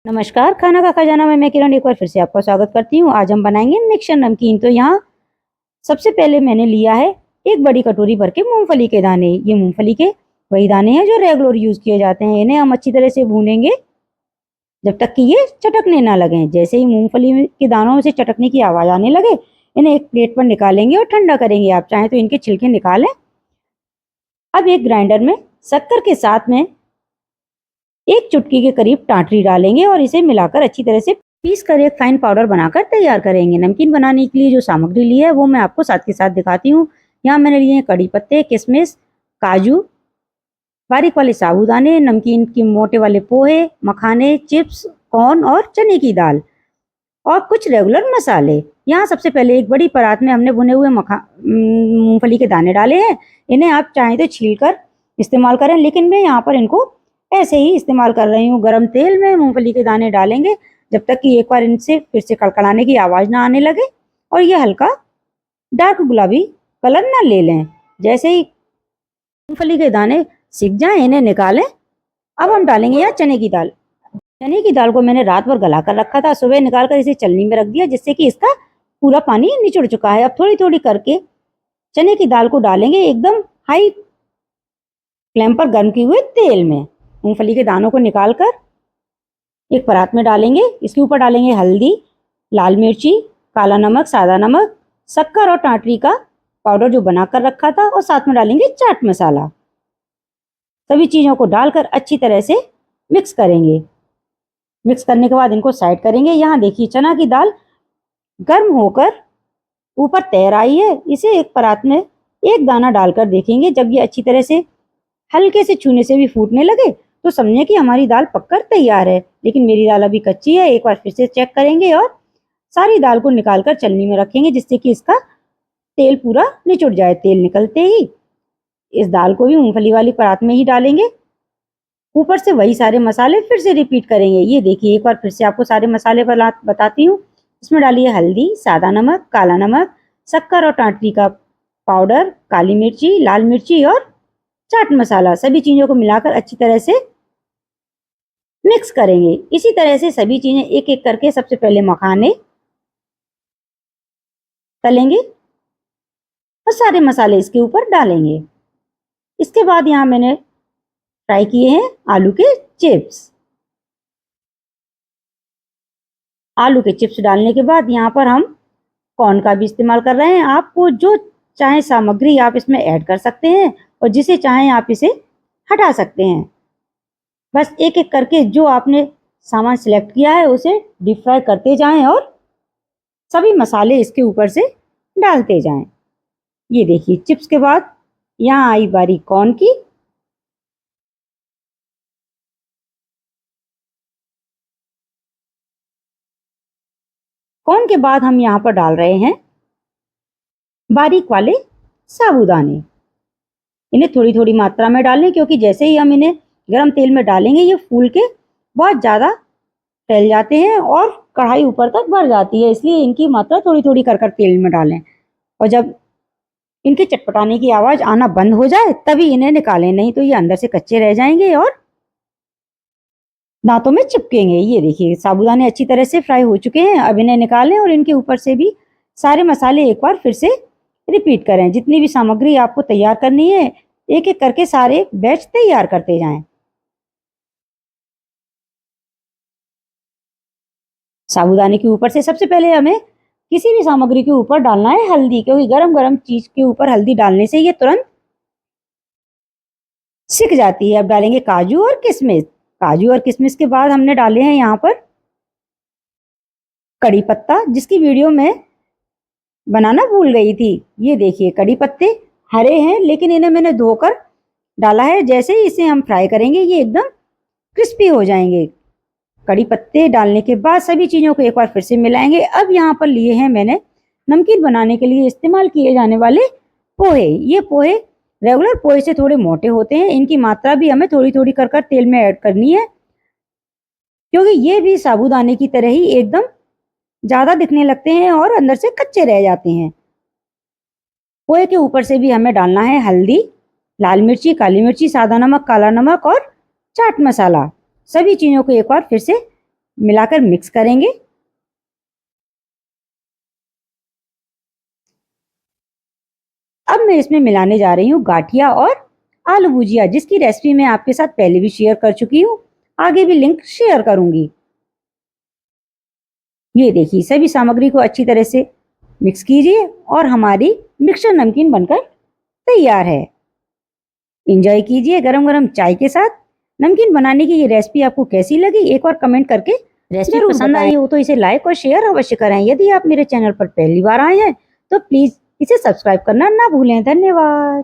नमस्कार, खाना का खजाना में मैं किरण एक बार फिर से आपका स्वागत करती हूँ। आज हम बनाएंगे मिक्सचर नमकीन। तो यहाँ सबसे पहले मैंने लिया है एक बड़ी कटोरी भर के मूंगफली के दाने। ये मूंगफली के वही दाने हैं जो रेगुलर यूज किए जाते हैं। इन्हें हम अच्छी तरह से भूनेंगे जब तक कि ये चटकने ना लगे। जैसे ही मूंगफली के दानों में से चटकने की आवाज आने लगे, इन्हें एक प्लेट पर निकालेंगे और ठंडा करेंगे। आप चाहें तो इनके छिलके निकालें। अब एक ग्राइंडर में शक्कर के साथ में एक चुटकी के करीब टाटरी डालेंगे और इसे मिलाकर अच्छी तरह से पीस कर एक फाइन पाउडर बनाकर तैयार करेंगे। नमकीन बनाने के लिए जो सामग्री ली है वो मैं आपको साथ के साथ दिखाती हूँ। यहाँ मैंने लिए हैं कड़ी पत्ते, किशमिश, काजू, बारीक वाले साबूदाने, नमकीन के मोटे वाले पोहे, मखाने, चिप्स, कॉर्न और चने की दाल और कुछ रेगुलर मसाले। यहाँ सबसे पहले एक बड़ी परात में हमने भुने हुए मूंगफली के दाने डाले हैं। इन्हें आप चाहें तो छील कर इस्तेमाल करें, लेकिन मैं यहाँ पर इनको ऐसे ही इस्तेमाल कर रही हूँ। गरम तेल में मूंगफली के दाने डालेंगे जब तक कि एक बार इनसे फिर से कड़कड़ाने की आवाज ना आने लगे और ये हल्का डार्क गुलाबी कलर ना ले लें। जैसे ही मूंगफली के दाने सिक जाएं, इन्हें निकालें। अब हम डालेंगे यहाँ चने की दाल। चने की दाल को मैंने रात भर गला कर रखा था, सुबह निकाल कर इसे चलनी में रख दिया, जिससे कि इसका पूरा पानी निचुड़ चुका है। अब थोड़ी थोड़ी करके चने की दाल को डालेंगे एकदम हाई फ्लेम पर गर्म किए हुए तेल में। मूंगफली के दानों को निकालकर एक परात में डालेंगे। इसके ऊपर डालेंगे हल्दी, लाल मिर्ची, काला नमक, सादा नमक, शक्कर और टाटरी का पाउडर जो बनाकर रखा था, और साथ में डालेंगे चाट मसाला। सभी चीजों को डालकर अच्छी तरह से मिक्स करेंगे। मिक्स करने के बाद इनको साइड करेंगे। यहाँ देखिए चना की दाल गर्म होकर ऊपर तैर आई है। इसे एक परात में एक दाना डालकर देखेंगे। जब ये अच्छी तरह से हल्के से छूने से भी फूटने लगे तो समझे कि हमारी दाल पककर तैयार है। लेकिन मेरी दाल अभी कच्ची है। एक बार फिर से चेक करेंगे और सारी दाल को निकालकर चलनी में रखेंगे, जिससे कि इसका तेल पूरा निचुड़ जाए। तेल निकलते ही इस दाल को भी मूंगफली वाली परात में ही डालेंगे। ऊपर से वही सारे मसाले फिर से रिपीट करेंगे। ये देखिए एक बार फिर से आपको सारे मसाले बताती हूँ। इसमें डालिए हल्दी, सादा नमक, काला नमक, शक्कर और टाटरी का पाउडर, काली मिर्ची, लाल मिर्ची और चाट मसाला। सभी चीजों को मिलाकर अच्छी तरह से मिक्स करेंगे। इसी तरह से सभी चीजें एक एक करके सबसे पहले मखाने तलेंगे और सारे मसाले इसके ऊपर डालेंगे। इसके बाद यहाँ मैंने फ्राई किए हैं आलू के चिप्स। आलू के चिप्स डालने के बाद यहाँ पर हम कॉर्न का भी इस्तेमाल कर रहे हैं। आपको जो चाहे सामग्री आप इसमें ऐड कर सकते हैं और जिसे चाहें आप इसे हटा सकते हैं। बस एक एक करके जो आपने सामान सिलेक्ट किया है उसे डीप फ्राई करते जाएं और सभी मसाले इसके ऊपर से डालते जाएं। ये देखिए चिप्स के बाद यहाँ आई बारी कॉर्न की। कॉर्न के बाद हम यहाँ पर डाल रहे हैं बारीक वाले साबूदाने। इन्हें थोड़ी थोड़ी मात्रा में डालें, क्योंकि जैसे ही हम इन्हें गरम तेल में डालेंगे ये फूल के बहुत ज़्यादा फैल जाते हैं और कढ़ाई ऊपर तक भर जाती है। इसलिए इनकी मात्रा थोड़ी थोड़ी कर तेल में डालें और जब इनके चटपटाने की आवाज़ आना बंद हो जाए तभी इन्हें निकालें, नहीं तो ये अंदर से कच्चे रह जाएंगे और दांतों में चिपकेंगे। ये देखिए साबूदाने अच्छी तरह से फ्राई हो चुके हैं। अब इन्हें निकालें और इनके ऊपर से भी सारे मसाले एक बार फिर से रिपीट करें। जितनी भी सामग्री आपको तैयार करनी है एक एक करके सारे बैच तैयार करते जाएं। साबूदाने के ऊपर से सबसे पहले हमें किसी भी सामग्री के ऊपर डालना है हल्दी, क्योंकि गरम गरम चीज के ऊपर हल्दी डालने से ये तुरंत सिक जाती है। अब डालेंगे काजू और किशमिश। काजू और किशमिश के बाद हमने डाले हैं यहाँ पर कड़ी पत्ता, जिसकी वीडियो में बनाना भूल गई थी। ये देखिए कड़ी पत्ते हरे हैं लेकिन इन्हें मैंने धोकर डाला है। जैसे ही इसे हम फ्राई करेंगे ये एकदम क्रिस्पी हो जाएंगे। कड़ी पत्ते डालने के बाद सभी चीज़ों को एक बार फिर से मिलाएंगे। अब यहाँ पर लिए हैं मैंने नमकीन बनाने के लिए इस्तेमाल किए जाने वाले पोहे। ये पोहे रेगुलर पोहे से थोड़े मोटे होते हैं। इनकी मात्रा भी हमें थोड़ी थोड़ी कर तेल में ऐड करनी है, क्योंकि ये भी साबूदाने की तरह ही एकदम ज़्यादा दिखने लगते हैं और अंदर से कच्चे रह जाते हैं। पोहे के ऊपर से भी हमें डालना है हल्दी, लाल मिर्ची, काली मिर्ची, सादा नमक, काला नमक और चाट मसाला। सभी चीज़ों को एक बार फिर से मिलाकर मिक्स करेंगे। अब मैं इसमें मिलाने जा रही हूँ गाठिया और आलू भुजिया, जिसकी रेसिपी मैं आपके साथ पहले भी शेयर कर चुकी हूँ, आगे भी लिंक शेयर करूंगी। ये देखिए, सभी सामग्री को अच्छी तरह से मिक्स कीजिए और हमारी मिक्सचर नमकीन बनकर तैयार है। एंजॉय कीजिए गरम गरम चाय के साथ। नमकीन बनाने की ये रेसिपी आपको कैसी लगी, एक और कमेंट करके रेसिपी पसंद आई हो तो इसे लाइक और शेयर अवश्य करें। यदि आप मेरे चैनल पर पहली बार आए हैं तो प्लीज इसे सब्सक्राइब करना ना भूलें। धन्यवाद।